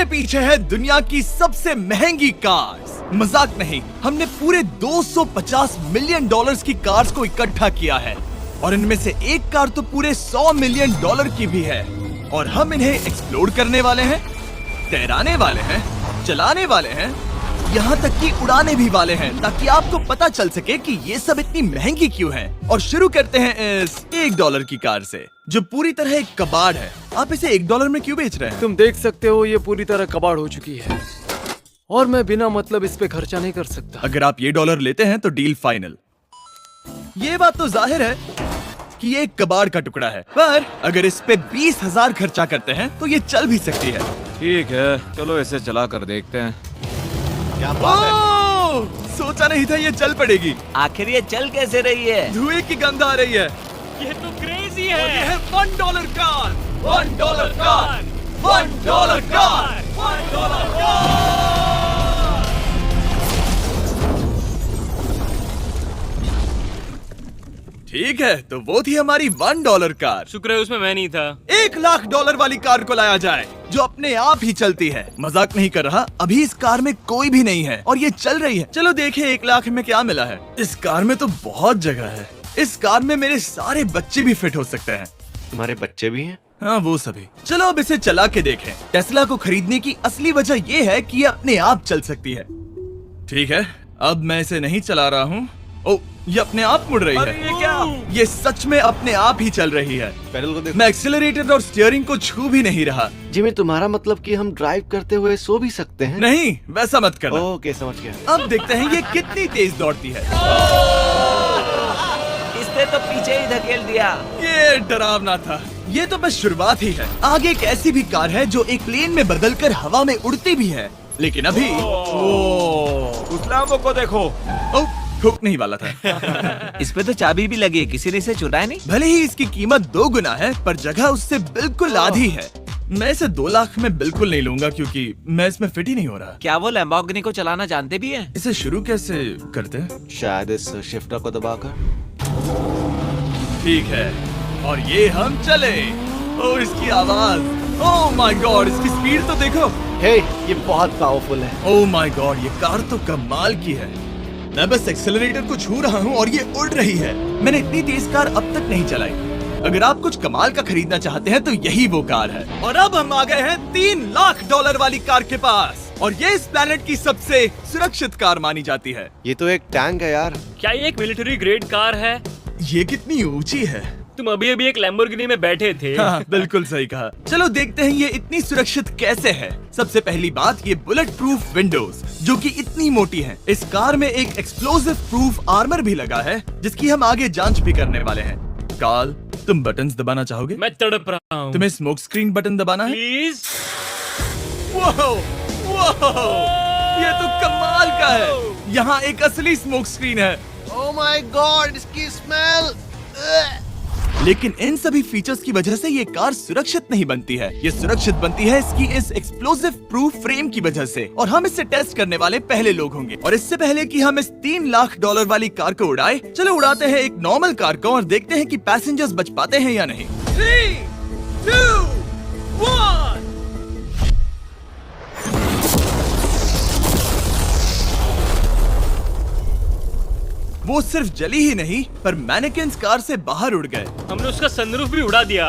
पीछे है दुनिया की सबसे महंगी कार्स। मजाक नहीं, हमने पूरे 250 मिलियन डॉलर्स की कार्स को इकट्ठा किया है और इनमें से एक कार तो पूरे 100 मिलियन डॉलर की भी है। और हम इन्हें एक्सप्लोर करने वाले हैं, तैराने वाले हैं, चलाने वाले हैं, यहाँ तक कि उड़ाने भी वाले हैं, ताकि आपको पता चल सके कि ये सब इतनी महंगी क्यों है। और शुरू करते हैं इस $1 की कार से, जो पूरी तरह एक कबाड़ है। आप इसे $1 में क्यों बेच रहे हैं? तुम देख सकते हो ये पूरी तरह कबाड़ हो चुकी है और मैं बिना मतलब इस पे खर्चा नहीं कर सकता। अगर आप ये $1 लेते हैं तो डील फाइनल। ये बात तो जाहिर है कि ये एक कबाड़ का टुकड़ा है, पर अगर इस पे 20,000 खर्चा करते हैं तो ये चल भी सकती है। ठीक है, चलो इसे चला कर देखते हैं। क्या बात है? सोचा नहीं था ये चल पड़ेगी। आखिर ये चल कैसे रही है? धुएं की गंध आ रही है। ये तो क्रेजी और ये है। है $1 कार, $1 कार, $1 कार, $1 कार। ठीक है, तो वो थी हमारी $1 कार। शुक्र है उसमें मैं नहीं था। $1,00,000 वाली कार को लाया जाए जो अपने आप ही चलती है। मजाक नहीं कर रहा, अभी इस कार में कोई भी नहीं है और ये चल रही है। चलो देखें 1 लाख में क्या मिला है। इस कार में तो बहुत जगह है। इस कार में मेरे सारे बच्चे भी फिट हो सकते हैं। तुम्हारे बच्चे भी हैं? हाँ, वो सभी। चलो अब इसे चला के देखें। टेस्ला को खरीदने की असली वजह ये है कि ये अपने आप चल सकती है। ठीक है, अब मैं इसे नहीं चला रहा हूँ। ओ, ये अपने आप मुड़ रही है। ये क्या? ये सच में अपने आप ही चल रही है। पैडल को देखो। मैं एक्सीलरेटर और स्टीयरिंग को छू भी नहीं रहा। जिमी, तुम्हारा मतलब कि हम ड्राइव करते हुए सो भी सकते हैं? नहीं, वैसा मत करना। ओके, समझ गया। अब देखते हैं ये कितनी तेज दौड़ती है। इसने तो पीछे ही धकेल दिया। ये डरावना था। ये तो बस शुरुआत ही है। आगे एक ऐसी भी कार है जो एक प्लेन में बदलकर हवा में उड़ती भी है, लेकिन अभी उस लैम्बो को देखो। ओ, ठोक नहीं वाला था। इस पे तो चाबी भी लगी है, किसी ने इसे चुराया नहीं। भले ही इसकी कीमत 2 गुना है, पर जगह उससे बिल्कुल आधी है। मैं इसे 2 लाख में बिल्कुल नहीं लूंगा क्योंकि मैं इसमें फिट ही नहीं हो रहा। क्या वो लैम्बोर्गिनी को चलाना जानते भी हैं? इसे शुरू कैसे करते हैं? शायद इस शिफ्टर को दबाकर। ठीक है, और ये हम चले। ओ, इसकी आवाज, ओह माय गॉड, इसकी स्पीड तो देखो। हे, ये बहुत पावरफुल है। ओह माय गॉड, ये कार तो कमाल की है। मैं बस एक्सेलरेटर को छू रहा हूँ और ये उड़ रही है। मैंने इतनी तेज कार अब तक नहीं चलाई। अगर आप कुछ कमाल का खरीदना चाहते हैं तो यही वो कार है। और अब हम आ गए हैं $3,00,000 वाली कार के पास, और ये इस प्लेनेट की सबसे सुरक्षित कार मानी जाती है। ये तो एक टैंक है यार। क्या ये एक मिलिट्री ग्रेड कार है? ये कितनी ऊंची है। तुम अभी अभी एक लैम्बोर्गिनी में बैठे थे। हाँ, बिल्कुल सही कहा। चलो देखते हैं ये इतनी सुरक्षित कैसे है। सबसे पहली बात, ये बुलेट प्रूफ विंडोज जो कि इतनी मोटी हैं। इस कार में एक एक्सप्लोसिव प्रूफ आर्मर भी लगा है, जिसकी हम आगे जांच भी करने वाले हैं। कार्ल, तुम बटन्स दबाना चाहोगे? मैं तड़प रहा हूँ। तुम्हें स्मोक स्क्रीन बटन दबाना है? प्लीज। वाओ, वाओ, ये तो कमाल का है। यहाँ एक असली स्मोक स्क्रीन है। ओह माय गॉड, इसकी स्मेल। लेकिन इन सभी फीचर्स की वजह से ये कार सुरक्षित नहीं बनती है। ये सुरक्षित बनती है इसकी इस एक्सप्लोसिव प्रूफ फ्रेम की वजह से, और हम इससे टेस्ट करने वाले पहले लोग होंगे। और इससे पहले कि हम इस $3,00,000 वाली कार को उड़ाए, चलो उड़ाते हैं एक नॉर्मल कार को और देखते हैं कि पैसेंजर्स बच पाते हैं या नहीं। 3, 2, 1। वो सिर्फ जली ही नहीं, पर मैनेकिन्स कार से बाहर उड़ गए। हमने उसका सनरूफ भी उड़ा दिया।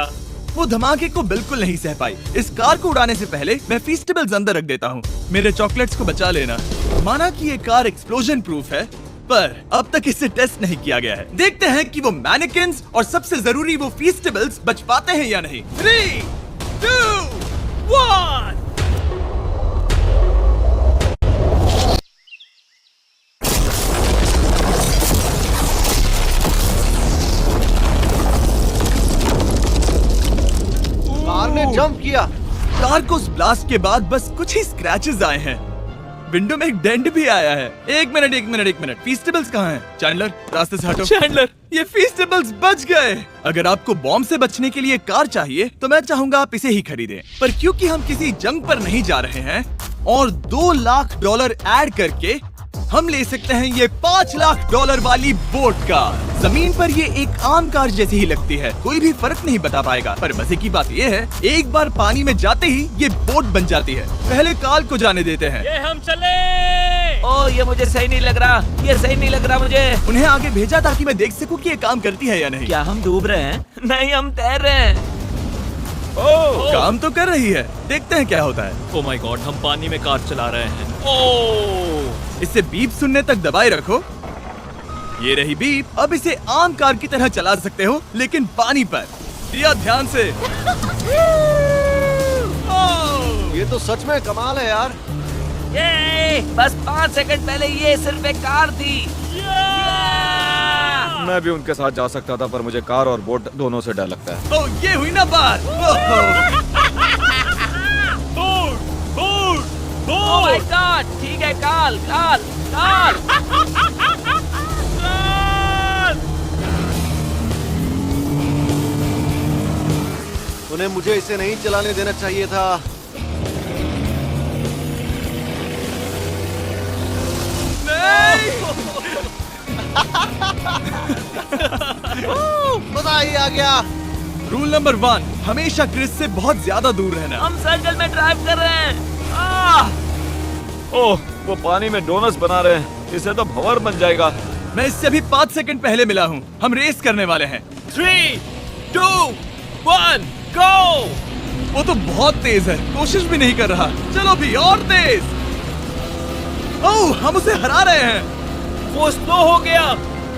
वो धमाके को बिल्कुल नहीं सह पाई। इस कार को उड़ाने से पहले मैं फीस्टेबल्स अंदर रख देता हूँ। मेरे चॉकलेट्स को बचा लेना। माना कि ये कार एक्सप्लोजन प्रूफ है, पर अब तक इसे टेस्ट नहीं किया गया है। देखते हैं कि वो मैनेकिन्स और सबसे जरूरी वो फीस्टेबल्स बच पाते हैं या नहीं। 3, 2, 1। कार ने जंप किया। कार को उस ब्लास्ट के बाद बस कुछ ही स्क्रैचेस आए हैं। विंडो में एक डेंट भी आया है। एक मिनट, फीस्टेबल्स कहाँ हैं? चैंडलर, रास्ते से हटो। चैंडलर, ये फीस्टेबल्स बच गए। अगर आपको बॉम्ब से बचने के लिए कार चाहिए तो मैं चाहूंगा आप इसे ही खरीदें। पर क्योंकि हम किसी जंग पर नहीं जा रहे हैं और $2,00,000 ऐड करके हम ले सकते हैं ये $5 लाख वाली बोट कार। जमीन पर ये एक आम कार जैसी ही लगती है, कोई भी फर्क नहीं बता पाएगा। पर मजे की बात ये है, एक बार पानी में जाते ही ये बोट बन जाती है। पहले काल को जाने देते हैं। ये हम चले। ओ ये मुझे सही नहीं लग रहा, ये सही नहीं लग रहा मुझे। उन्हें आगे भेजा ताकि मैं देख सकूं कि ये काम करती है या नहीं। क्या हम डूब रहे हैं? नहीं, हम तैर रहे हैं। काम तो कर रही है, देखते हैं क्या होता है। ओ माय गॉड, हम पानी में कार चला रहे हैं। ओ इसे बीप सुनने तक दबाए रखो। ये रही बीप। अब इसे आम कार की तरह चला सकते हो, लेकिन पानी पर। दिया ध्यान से। ये तो सच में कमाल है यार। ये बस 5 सेकंड पहले ये सिर्फ एक कार थी। मैं भी उनके साथ जा सकता था, पर मुझे कार और बोट दोनों से डर लगता है। ओ ये हुई ना बात। ओह माय गॉड, ठीक है, काल काल काल। उन्हें मुझे इसे नहीं चलाने देना चाहिए था। मजा ही आ गया। रूल नंबर 1, हमेशा क्रिस से बहुत ज्यादा दूर रहना। हम सर्कल में ड्राइव कर रहे हैं। ओह, वो पानी में डोनट्स बना रहे हैं। इससे तो भंवर बन जाएगा। मैं इससे अभी 5 सेकंड पहले मिला हूँ। हम रेस करने वाले हैं। 3, 2, 1, गो। वो तो बहुत तेज है, कोशिश भी नहीं कर रहा। चलो भी और तेज। ओह, हम उसे हरा रहे हैं। वो स्लो हो गया।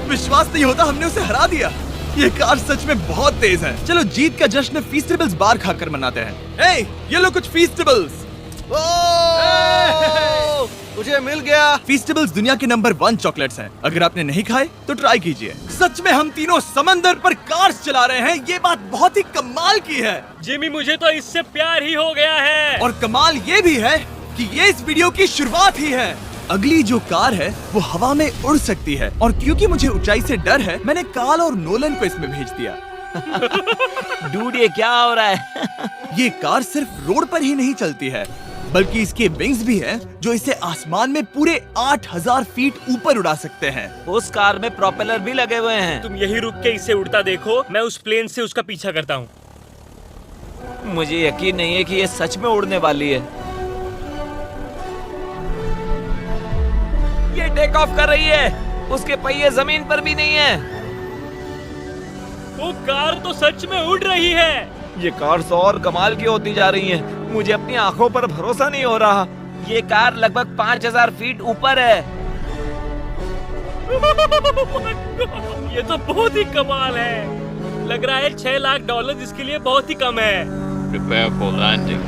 विश्वास नहीं होता, हमने उसे हरा दिया। ये कार सच में बहुत तेज है। चलो जीत का जश्न फीस्टेबल्स बार खाकर मनाते हैं। ए, ये लो कुछ फीस्टेबल्स। मुझे मिल गया। फीस्टेबल्स दुनिया के नंबर 1 चॉकलेट्स हैं। अगर आपने नहीं खाए तो ट्राई कीजिए। सच में हम तीनों समंदर पर कार्स चला रहे हैं। ये बात बहुत ही कमाल की है। जिमी, मुझे तो इससे प्यार ही हो गया है। और कमाल ये भी है कि ये इस वीडियो की शुरुआत ही है। अगली जो कार है वो हवा में उड़ सकती है, और क्योंकि मुझे ऊंचाई से डर है, मैंने काल और नोलन को इसमें भेज दिया। डूड, ये क्या हो रहा है? ये कार सिर्फ रोड पर ही नहीं चलती है, बल्कि इसके विंग्स भी हैं, जो इसे आसमान में पूरे 8000 फीट ऊपर उड़ा सकते हैं। उस कार में प्रोपेलर भी लगे हुए हैं। तुम यही रुक के इसे उड़ता देखो, मैं उस प्लेन से उसका पीछा करता हूँ। मुझे यकीन नहीं है कि ये सच में उड़ने वाली है। ये टेक ऑफ कर रही है। उसके पहिए जमीन पर भी नहीं है। वो कार तो सच में उड़ रही है। ये कार्स और कमाल की होती जा रही हैं। मुझे अपनी आंखों पर भरोसा नहीं हो रहा। ये कार लगभग 5000 फीट ऊपर है। ये तो बहुत ही कमाल है। लग रहा है $6 लाख इसके लिए बहुत ही कम है। Prepare for landing.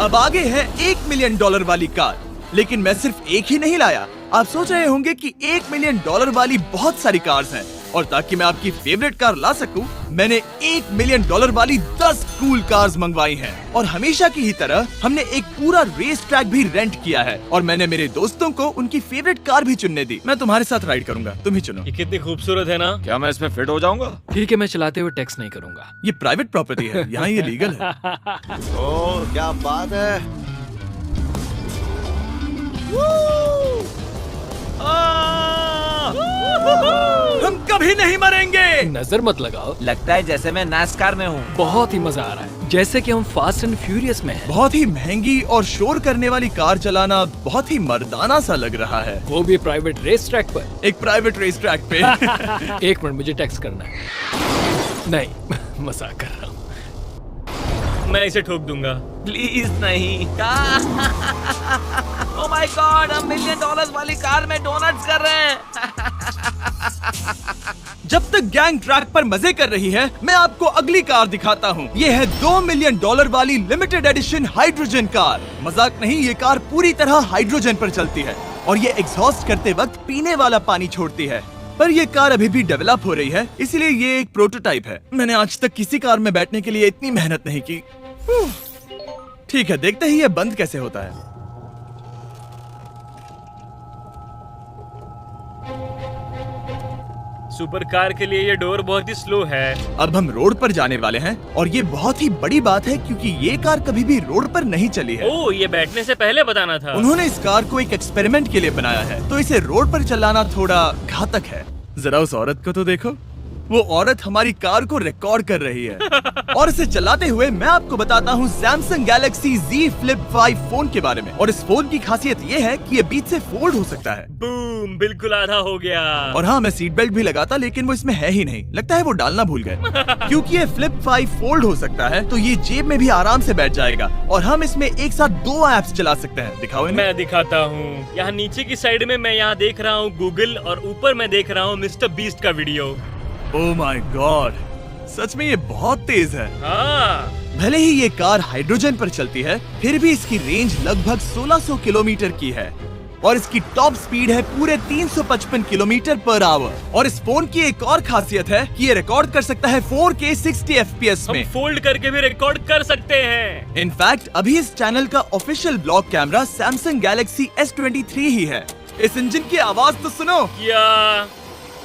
अब आगे है $1 मिलियन वाली कार। लेकिन मैं सिर्फ एक ही नहीं लाया। आप सोच रहे होंगे कि $1 मिलियन वाली बहुत सारी कार्स हैं, और ताकि मैं आपकी फेवरेट कार ला सकूं, मैंने $1 मिलियन वाली 10 कूल कार्स मंगवाई हैं। और हमेशा की ही तरह हमने एक पूरा रेस ट्रैक भी रेंट किया है, और मैंने मेरे दोस्तों को उनकी फेवरेट कार भी चुनने दी। मैं तुम्हारे साथ राइड करूंगा, तुम ही चुनो। ये कितनी खूबसूरत है ना। क्या मैं इसमें फिट हो जाऊंगा? ठीक है, मैं चलाते हुए टैक्स नहीं करूंगा। ये प्राइवेट प्रॉपर्टी है, यहाँ ये लीगल है। ओह क्या बात है। हम कभी नहीं मरेंगे। नजर मत लगाओ। लगता है जैसे मैं नास्कार में हूँ। बहुत ही मजा आ रहा है, जैसे कि हम फास्ट एंड फ्यूरियस में हैं। बहुत ही महंगी और शोर करने वाली कार चलाना बहुत ही मर्दाना सा लग रहा है। वो भी प्राइवेट रेस ट्रैक पर। एक प्राइवेट रेस ट्रैक पे। 1 मिनट, मुझे टैक्स करना है। नहीं, मजाक कर रहा हूँ। मैं इसे ठोक दूंगा। प्लीज नहीं। ओह माय गॉड, हम $1 मिलियन वाली कार में डोनट्स कर रहे हैं। जब तक गैंग ट्रैक पर मजे कर रही है, मैं आपको अगली कार दिखाता हूँ। ये है $2 मिलियन वाली लिमिटेड एडिशन हाइड्रोजन कार। मजाक नहीं, ये कार पूरी तरह हाइड्रोजन पर चलती है, और ये एग्जॉस्ट करते वक्त पीने वाला पानी छोड़ती है। पर ये कार अभी भी डेवलप हो रही है, इसलिए ये एक प्रोटोटाइप है। मैंने आज तक किसी कार में बैठने के लिए इतनी मेहनत नहीं की। ठीक है, देखते ही ये बंद कैसे होता है। सुपर कार के लिए ये डोर बहुत ही स्लो है। अब हम रोड पर जाने वाले हैं और ये बहुत ही बड़ी बात है क्योंकि ये कार कभी भी रोड पर नहीं चली है। ओह, ये बैठने से पहले बताना था। उन्होंने इस कार को एक एक्सपेरिमेंट के लिए बनाया है, तो इसे रोड पर चलाना थोड़ा घातक है। जरा उस औरत को तो देखो, वो औरत हमारी कार को रिकॉर्ड कर रही है। और इसे चलाते हुए मैं आपको बताता हूँ Samsung Galaxy Z Flip 5 phone के बारे में। और इस फोन की खासियत ये है कि ये बीच से फोल्ड हो सकता है। बूम, बिल्कुल आधा हो गया। और हाँ, मैं सीट बेल्ट भी लगाता, लेकिन वो इसमें है ही नहीं। लगता है वो डालना भूल गए। क्योंकि ये Flip 5 फोल्ड हो सकता है, तो ये जेब में भी आराम से बैठ जाएगा और हम इसमें एक साथ 2 ऐप्स चला सकते हैं। दिखाओ इन्हें। मैं दिखाता हूँ। यहाँ नीचे की साइड में मैं यहाँ देख रहा हूँ गूगल और ऊपर मैं देख रहा हूँ मिस्टर बीस्ट का वीडियो। ओह माय गॉड, सच में ये बहुत तेज है। हाँ, भले ही ये कार हाइड्रोजन पर चलती है, फिर भी इसकी रेंज लगभग 1600 किलोमीटर की है और इसकी टॉप स्पीड है पूरे 355 किलोमीटर पर आवर। और इस फोन की एक और खासियत है कि ये रिकॉर्ड कर सकता है 4K 60 FPS हम में। फोल्ड करके भी रिकॉर्ड कर सकते हैं। इनफैक्ट अभी इस चैनल का official blog camera Samsung Galaxy S23 ही है। इस इंजन की आवाज तो सुनो,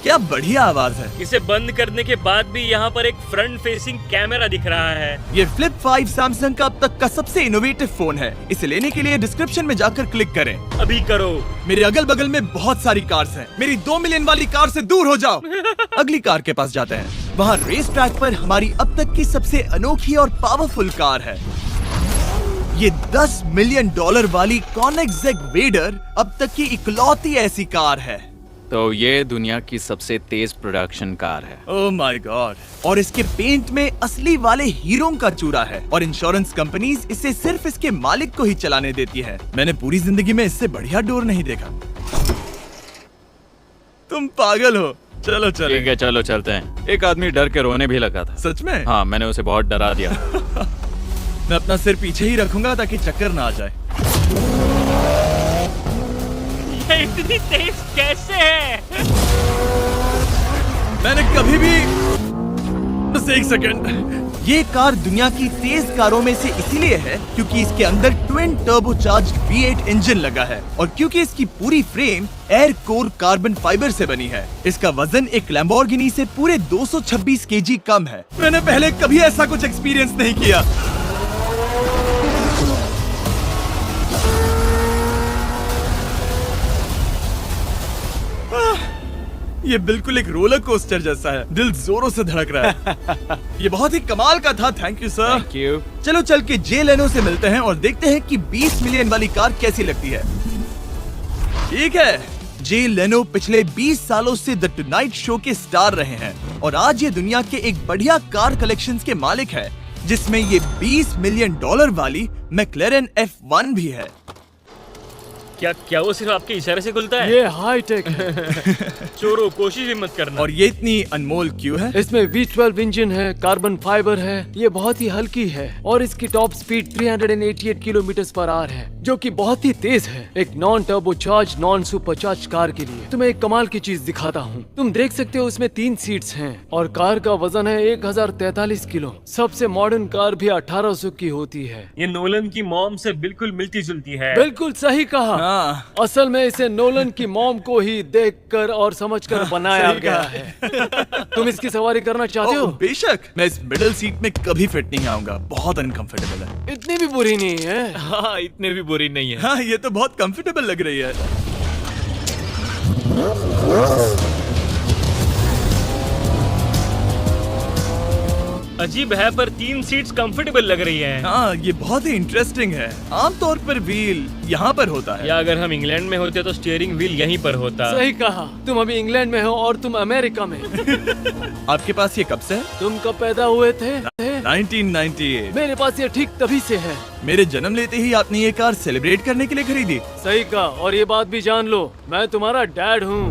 क्या बढ़िया आवाज है। इसे बंद करने के बाद भी यहाँ पर एक फ्रंट फेसिंग कैमरा दिख रहा है। ये Flip 5 Samsung का अब तक का सबसे इनोवेटिव फोन है। इसे लेने के लिए डिस्क्रिप्शन में जाकर क्लिक करें। अभी करो। मेरे अगल बगल में बहुत सारी कार्स हैं। मेरी 2 मिलियन वाली कार से दूर हो जाओ। अगली कार के पास जाते हैं। वहाँ रेस ट्रैक पर हमारी अब तक की सबसे अनोखी और पावरफुल कार है। ये $10 मिलियन वाली Koenigsegg Vader अब तक की इकलौती ऐसी कार है। तो ये दुनिया की सबसे तेज प्रोडक्शन कार है। Oh my God. और इसके पेंट में असली वाले हीरो का चूरा है और इंश्योरेंस कंपनीज इसे सिर्फ इसके मालिक को ही चलाने देती है। मैंने पूरी जिंदगी में इससे बढ़िया डोर नहीं देखा। तुम पागल हो। चलो चलो। ठीक है, चलो चलते हैं। एक आदमी डर के रोने भी लगा था। सच में? हाँ, मैंने उसे बहुत डरा दिया। मैं अपना सिर पीछे ही रखूंगा ताकि चक्कर ना आ जाए। ये इतनी तेज कैसे है? मैंने कभी भी बस एक सेकंड। ये कार दुनिया की तेज कारों में से इसीलिए है क्योंकि इसके अंदर ट्विन टर्बोचार्ज्ड V8 इंजन लगा है और क्योंकि इसकी पूरी frame air core carbon fibre से बनी है। इसका वजन एक लैम्बोर्गिनी से पूरे 226 kg कम है। मैंने पहले कभी ऐसा कुछ एक्सपीरियंस नहीं किया। ये बिल्कुल एक रोलर कोस्टर जैसा है। दिल जोरों से धड़क रहा है। ये बहुत ही कमाल का था। Thank you sir. Thank you. चलो चल के जे लेनो से मिलते हैं और देखते हैं कि 20 मिलियन वाली कार कैसी लगती है। ठीक है, जे लेनो पिछले 20 सालों से द टुनाइट शो के स्टार रहे हैं और आज ये दुनिया के एक बढ़िया कार कलेक्शंस के मालिक है, जिसमें ये $20 मिलियन वाली मैक्लेरन F1 भी है। क्या वो सिर्फ आपके इशारे से खुलता है? ये हाई टेक है। चोरों, कोशिश भी मत करना। और ये इतनी अनमोल क्यों है? इसमें V12 इंजन है, कार्बन फाइबर है, ये बहुत ही हल्की है और इसकी top speed 388 kilometre per hour है, जो कि बहुत ही तेज है एक non turbocharge non supercharge car के लिए। तुम्हें एक कमाल की चीज दिखाता हूँ। तुम देख सकते हो उसमें 3 सीट्स हैं और कार का वजन है 1043 किलो। सबसे मॉडर्न कार भी 1800 की होती है। ये नोलन की मॉम से बिल्कुल मिलती जुलती है। बिल्कुल सही कहा। हाँ। असल में इसे नोलन की मॉम को ही देखकर और समझकर बनाया सही गया कहा। है। तुम इसकी सवारी करना चाहते हो? बेशक। मैं इस मिडिल सीट में कभी फिट नहीं आऊंगा। बहुत अनकंफर्टेबल है। इतनी भी बुरी नहीं है। हाँ, इतने भी बुरी नहीं है। हाँ, ये तो बहुत कंफर्टेबल लग रही है। अजीब है पर 3 सीट्स कंफर्टेबल लग रही हैं। हाँ, ये बहुत ही इंटरेस्टिंग है। आमतौर पर व्हील यहाँ पर होता है। या अगर हम इंग्लैंड में होते तो स्टीयरिंग व्हील यहीं पर होता। सही कहा। तुम अभी इंग्लैंड में हो और तुम अमेरिका में। आपके पास ये कब से है? तुम कब पैदा हुए थे? 1998। मेरे पास ये ठीक तभी से है। मेरे जन्म लेते ही आपने ये कार सेलिब्रेट करने के लिए खरीदी। सही कहा। और ये बात भी जान लो, मैं तुम्हारा डैड हूँ।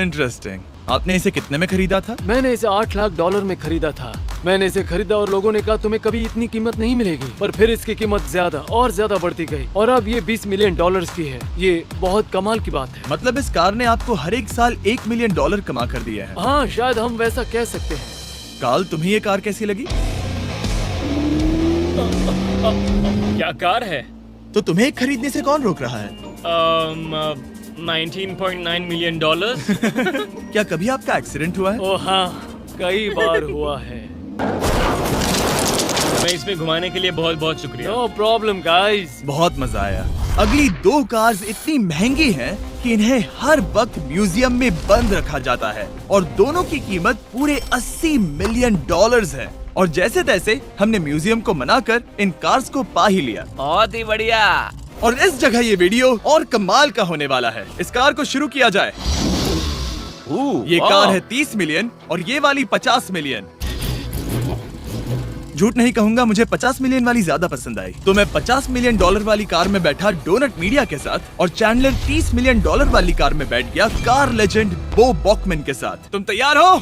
इंटरेस्टिंग। आपने इसे कितने में खरीदा था? मैंने इसे $8 लाख में खरीदा था। मैंने इसे खरीदा और लोगों ने कहा तुम्हें कभी इतनी कीमत नहीं मिलेगी, पर फिर इसकी कीमत ज्यादा और ज्यादा बढ़ती गई और अब ये $20 मिलियन की है। ये बहुत कमाल की बात है। मतलब इस कार ने आपको हर एक साल $1 मिलियन कमा कर दिया है। हाँ, शायद हम वैसा कह सकते हैं। काल, तुम्हें ये कार कैसी लगी? क्या कार है? तो तुम्हें खरीदने से कौन रोक रहा है? $19.9 मिलियन। क्या कभी आपका एक्सीडेंट हुआ है? ओ हाँ, कई बार हुआ है। मैं इसमें घुमाने के लिए बहुत बहुत शुक्रिया। No problem guys. बहुत मजा आया। अगली 2 कार्स इतनी महंगी हैं कि इन्हें हर वक्त म्यूजियम में बंद रखा जाता है और दोनों की कीमत पूरे $80 मिलियन है। और जैसे तैसे हमने म्यूजियम को मनाकर इन कार्स को पा ही लिया। बहुत ही बढ़िया। और इस जगह ये वीडियो और कमाल का होने वाला है। इस कार को शुरू किया जाए। ये कार है 30 मिलियन और ये वाली 50 मिलियन। झूठ नहीं कहूंगा, मुझे 50 मिलियन वाली ज्यादा पसंद आई। तो मैं $50 मिलियन वाली कार में बैठा डोनट मीडिया के साथ और चैंडलर $30 मिलियन वाली कार में बैठ गया कार लेजेंड बो बॉकमैन के साथ। तुम तैयार हो?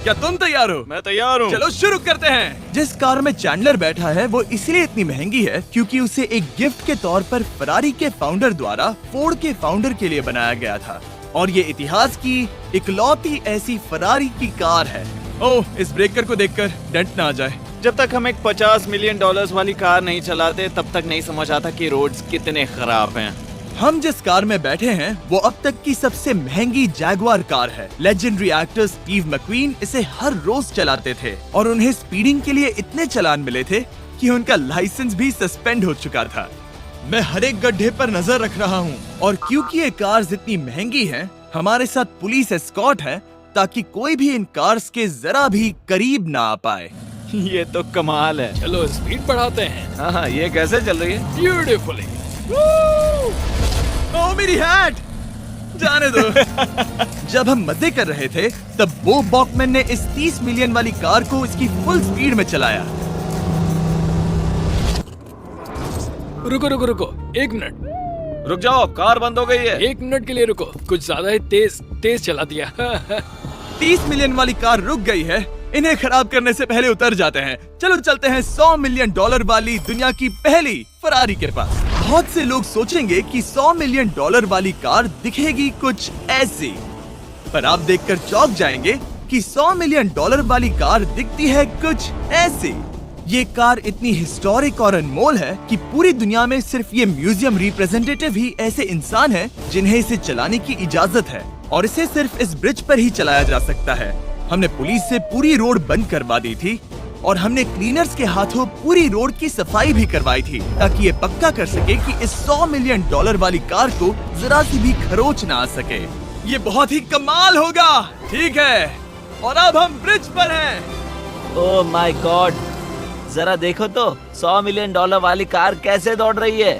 क्या तुम तैयार हो? मैं तैयार हूँ। चलो शुरू करते हैं। जिस कार में चैंडलर बैठा है वो इसलिए इतनी महंगी है क्योंकि उसे एक गिफ्ट के तौर पर फरारी के फाउंडर द्वारा फोर्ड के फाउंडर के लिए बनाया गया था और ये इतिहास की इकलौती ऐसी फरारी की कार है। ओह, इस ब्रेकर को देखकर डेंट ना आ जाए। जब तक हम एक $50 मिलियन वाली कार नहीं चलाते तब तक नहीं समझ आता कि रोड्स कितने खराब हैं। हम जिस कार में बैठे हैं वो अब तक की सबसे महंगी जैगवार कार है। लेजेंडरी एक्टर स्टीव मैक्वीन इसे हर रोज चलाते थे और उन्हें स्पीडिंग के लिए इतने चालान मिले थे कि उनका लाइसेंस भी सस्पेंड हो चुका था। मैं हर एक गड्ढे पर नजर रख रहा हूँ और क्योंकि ये कार्स इतनी महंगी हैं, हमारे साथ पुलिस एस्कॉर्ट है ताकि कोई भी इन कार्स के जरा भी करीब ना आ पाए। ये तो कमाल है। चलो स्पीड बढ़ाते हैं। हाँ, ये कैसे चल रही है? ब्यूटीफुली। ओह, मेरी हैट! जाने दो। जब हम मजे कर रहे थे तब बो बॉकमैन ने इस 30 मिलियन वाली कार को इसकी फुल स्पीड में चलाया। रुको रुको रुको, 1 मिनट। रुक जाओ, कार बंद हो गई है। 1 मिनट के लिए रुको, कुछ ज्यादा ही तेज चला दिया। 30 मिलियन वाली कार रुक गई है। इन्हें खराब करने से पहले उतर जाते हैं। चलो चलते हैं $100 मिलियन वाली दुनिया की पहली फरारी के पास। बहुत से लोग सोचेंगे कि $100 मिलियन वाली कार दिखेगी कुछ ऐसी, पर आप देखकर चौंक जाएंगे कि $100 मिलियन वाली कार दिखती है कुछ ऐसी। ये कार इतनी हिस्टोरिक और अनमोल है कि पूरी दुनिया में सिर्फ ये म्यूजियम रिप्रेजेंटेटिव ही ऐसे इंसान हैं जिन्हें इसे चलाने की इजाजत है और इसे सिर्फ इस ब्रिज पर ही चलाया जा सकता है। हमने पुलिस से पूरी रोड बंद करवा दी थी और हमने क्लीनर्स के हाथों पूरी रोड की सफाई भी करवाई थी ताकि ये पक्का कर सके कि इस $100 मिलियन वाली कार को जरा सी भी खरोच ना आ सके। ये बहुत ही कमाल होगा। ठीक है, और अब हम ब्रिज पर हैं। ओह माय गॉड, जरा देखो तो $100 मिलियन वाली कार कैसे दौड़ रही है।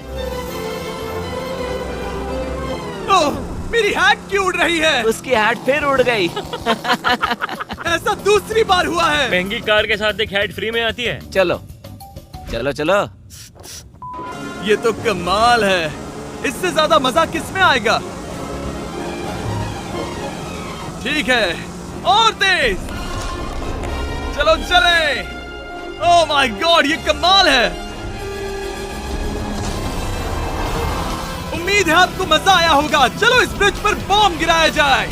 ओह, मेरी हैट क्यों उड़ रही है? उसकी हैट फिर उड़ गई। ऐसा दूसरी बार हुआ है। महंगी कार के साथ एक हैट फ्री में आती है। चलो चलो चलो। ये तो कमाल है। इससे ज्यादा मजा किसमें आएगा? ठीक है, और तेज। चलो चले। ओह माय गॉड, ये कमाल है। उम्मीद है आपको मजा आया होगा। चलो इस ब्रिज पर बॉम्ब गिराया जाए।